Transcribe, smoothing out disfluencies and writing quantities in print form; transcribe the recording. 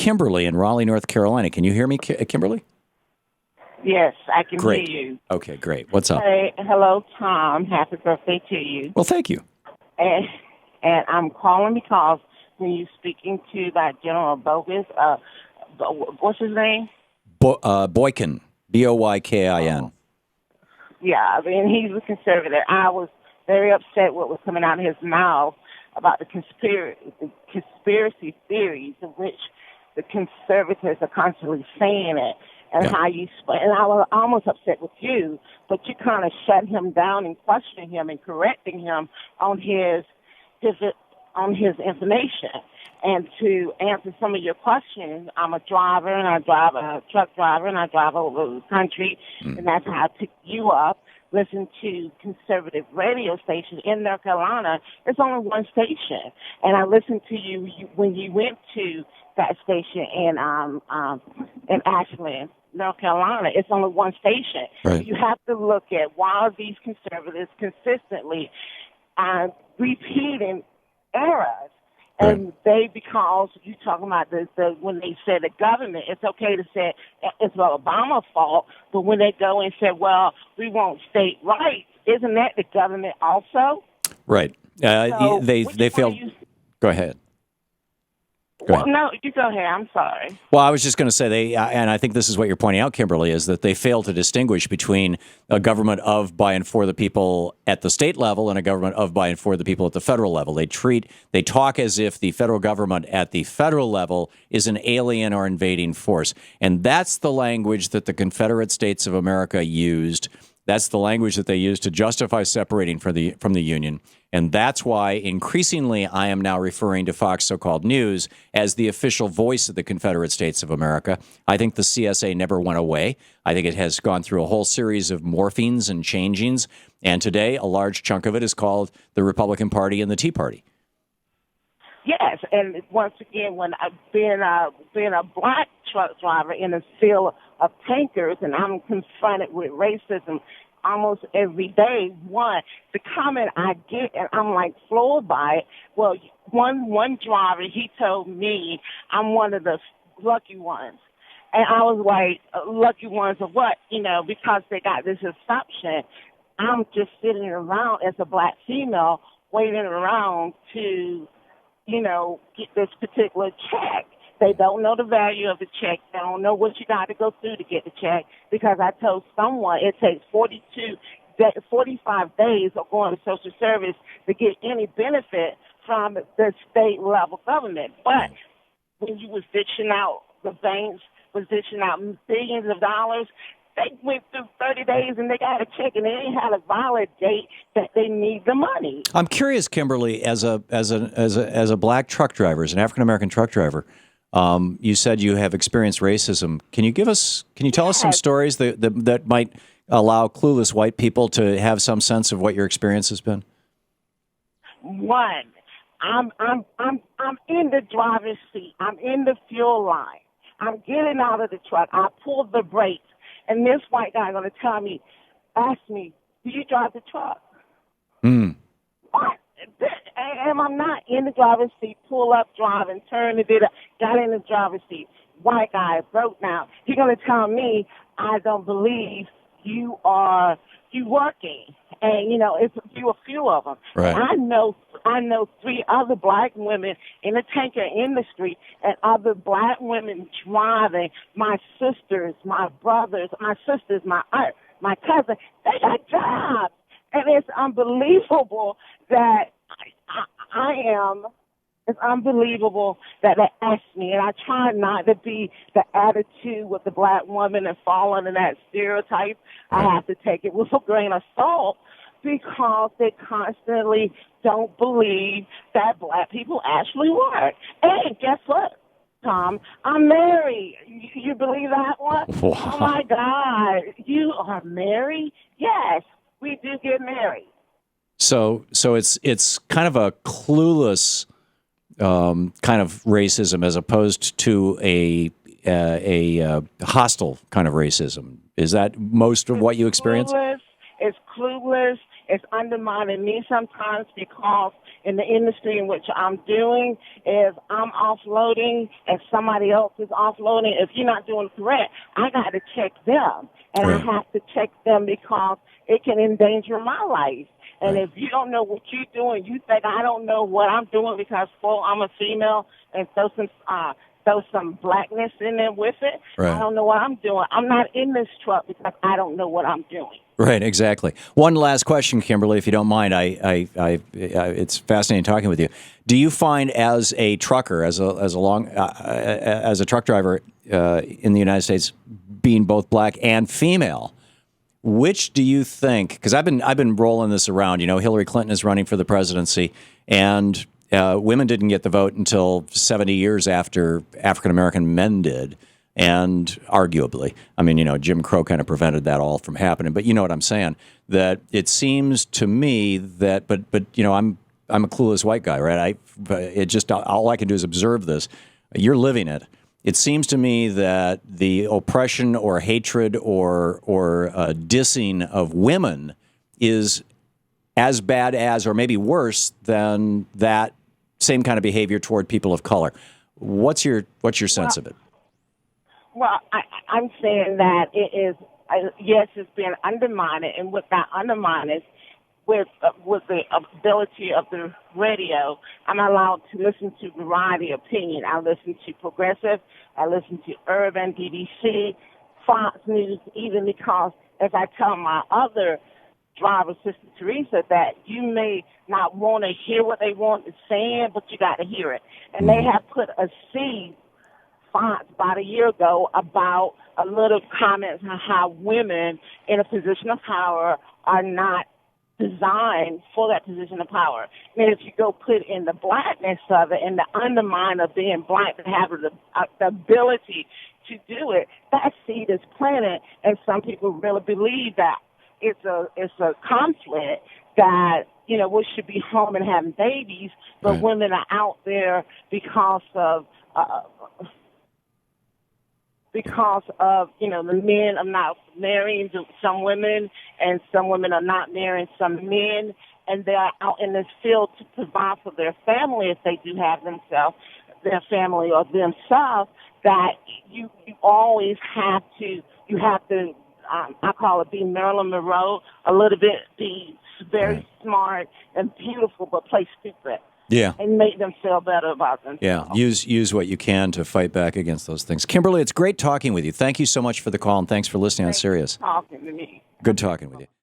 Kimberly in Raleigh, North Carolina. Can you hear me, Kimberly? Yes, I can Great. hear you. Okay, great. What's up? Hey, hello, Tom. Happy birthday to you. Well, thank you. And I'm calling because when you're speaking to that General Bogus, what's his name? Boykin, Boykin. Yeah, I mean, he's a conservative. I was very upset what was coming out of his mouth about the conspiracy theories of which the conservatives are constantly saying it. And how you and I was almost upset with you, but you kind of shut him down and questioning him and correcting him on his information. And to answer some of your questions, I'm a driver and I drive a truck driver and I drive over the country, and that's how I pick you up. Listen to conservative radio stations in North Carolina. It's only one station, and I listened to you when you went to that station in Ashland, North Carolina. It's only one station. Right. You have to look at why are these conservatives consistently repeating errors. And because you talking about when they said the government, it's okay to say it's Obama's fault, but when they go and say, well, we want state rights, isn't that the government also? Right. So they failed. Go ahead. No, you go ahead. I'm sorry. Well, I was just going to say and I think this is what you're pointing out, Kimberly, is that they fail to distinguish between a government of, by, and for the people at the state level and a government of, by, and for the people at the federal level. They talk as if the federal government at the federal level is an alien or invading force. And that's the language that the Confederate States of America used. That's the language that they used to justify separating from the Union. And that's why increasingly I am now referring to Fox so-called news as the official voice of the Confederate States of America. I think the CSA never went away. I think it has gone through a whole series of morphings and changings. And today, a large chunk of it is called the Republican Party and the Tea Party. Yes, and once again, when I've been a black truck driver in a field of tankers, and I'm confronted with racism almost every day. The comment I get, and I'm like floored by it. Well, one driver, he told me I'm one of the lucky ones. And I was like, lucky ones of what? Because they got this assumption. I'm just sitting around as a black female waiting around to, get this particular check. They don't know the value of the check. They don't know what you got to go through to get the check, because I told someone it takes 45 days of going to social service to get any benefit from the state level government. But when you was dishing out, the banks was dishing out billions of dollars, they went through 30 days and they got a check and they ain't had a valid date that they need the money. I'm curious, Kimberly, as a black truck driver, as an African American truck driver, you said you have experienced racism. Can you tell us some stories that might allow clueless white people to have some sense of what your experience has been? One, I'm in the driver's seat. I'm in the fuel line. I'm getting out of the truck. I pulled the brakes, and this white guy going to ask me, "Do you drive the truck?" What? And I'm not in the driver's seat. Pull up, driving, turn the bit up, got in the driver's seat. White guy broke now. He's going to tell me, "I don't believe you working." And it's a few of them. Right. I know 3 other black women in the tanker industry and other black women driving. My sisters, my brothers, my sisters, my aunt, my cousin, they got jobs. And it's unbelievable that it's unbelievable that they ask me, and I try not to be the attitude with the black woman and fall under that stereotype. I have to take it with a grain of salt, because they constantly don't believe that black people actually work. And guess what, Tom? I'm married. You believe that one? Wow. Oh, my God. You are married? Yes, we do get married. So it's kind of a clueless kind of racism as opposed to a hostile kind of racism. Is that most of what you experience? It's clueless. It's undermining me sometimes because in the industry in which I'm doing is I'm offloading and somebody else is offloading. If you're not doing correct, I got to check them. And I have to check them because it can endanger my life. And if you don't know what you're doing, you think I don't know what I'm doing because, well, I'm a female and throw some blackness in there with it. I don't know what I'm doing. I'm not in this truck because I don't know what I'm doing. Right, exactly. One last question, Kimberly, if you don't mind. It's fascinating talking with you. Do you find, as a trucker, as a truck driver in the United States, being both black and female, which do you think? Because I've been rolling this around. You know, Hillary Clinton is running for the presidency, and women didn't get the vote until 70 years after African American men did. And arguably, I mean, you know, Jim Crow kind of prevented that all from happening. But you know what I'm saying? That it seems to me that, but you know, I'm a clueless white guy, right? All I can do is observe this. You're living it. It seems to me that the oppression or hatred or dissing of women is as bad as, or maybe worse than, that same kind of behavior toward people of color. What's your sense of it? Well, I'm saying that it is, yes, it's been undermined, and with that undermining, with the ability of the radio, I'm allowed to listen to variety of opinion. I listen to progressive, I listen to urban, BBC, Fox News, even because, as I tell my other driver, Sister Teresa, that you may not want to hear what they want to say, but you got to hear it. And they have put a seed Fox about a year ago about a little comments on how women in a position of power are not designed for that position of power. And if you go put in the blackness of it and the undermine of being black and having the ability to do it, that seed is planted, and some people really believe that it's a conflict that, you know, we should be home and having babies, but women are out there because of, you know, the men are not marrying some women, and some women are not marrying some men, and they're out in this field to provide for their family if they do have their family or themselves, that you always have to, I call it be Marilyn Monroe, a little bit, be very smart and beautiful, but play stupid. Yeah. And make them feel better about themselves. Yeah, use what you can to fight back against those things. Kimberly, it's great talking with you. Thank you so much for the call, and thanks for listening on Sirius. Talking to me. Good talking with you.